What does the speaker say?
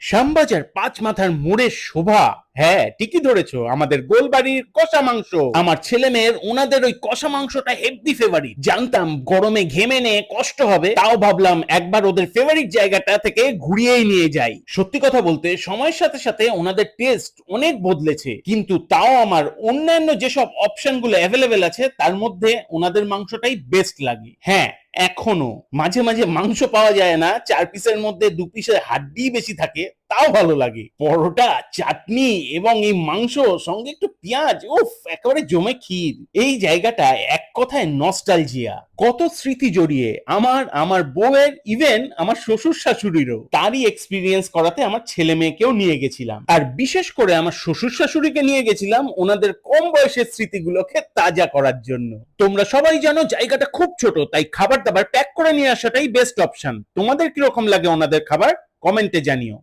শ্যামবাজার পাঁচ মাথার মোড়ের শোভা। হ্যাঁ, ঠিকই ধরেছো, আমাদের গোলবাড়ির কষা মাংস। আমার ছেলে মেয়ের ওনাদের ওই কষা মাংসটা হেভি ফেভারিট। জানতাম গরমে ঘেমে নিয়ে কষ্ট হবে, তাও ভাবলাম একবার ওদের ফেভারিট জায়গাটা থেকে ঘুরিয়েই নিয়ে যাই। সত্যি কথা বলতে সময়ের সাথে সাথে ওনাদের টেস্ট অনেক বদলেছে, কিন্তু তাও আমার অন্যান্য যেসব অপশন গুলো অ্যাভেলেবেল আছে তার মধ্যে ওনাদের মাংসটাই বেস্ট লাগে। হ্যাঁ, এখনো মাঝে মাঝে মাংস পাওয়া যায় না, 4 পিসের মধ্যে 2 পিসের হাড্ডি বেশি থাকে, তাও ভালো লাগে। পরোটা, চাটনি এবং এই মাংস সঙ্গে একটু পেঁয়াজ, উফ, একেবারে জমে ক্ষীর। এই জায়গাটা এক কথায় নস্টালজিয়া। কত স্মৃতি জড়িয়ে আমার বউয়ের, ইভেন আমার শ্বশুর শাশুড়িরও। তারই এক্সপিরিয়েন্স করাতে আমার ছেলে মেয়েকেও নিয়ে গেছিলাম, আর বিশেষ করে আমার শ্বশুর শাশুড়িকে নিয়ে গেছিলাম ওনাদের কম বয়সের স্মৃতিগুলোকে তাজা করার জন্য। তোমরা সবাই জানো জায়গাটা খুব ছোট, তাই খাবার দাবার প্যাক করে নিয়ে আসাটাই বেস্ট অপশন। তোমাদের কিরকম লাগে ওনাদের খাবার? কমেন্টে জানিও।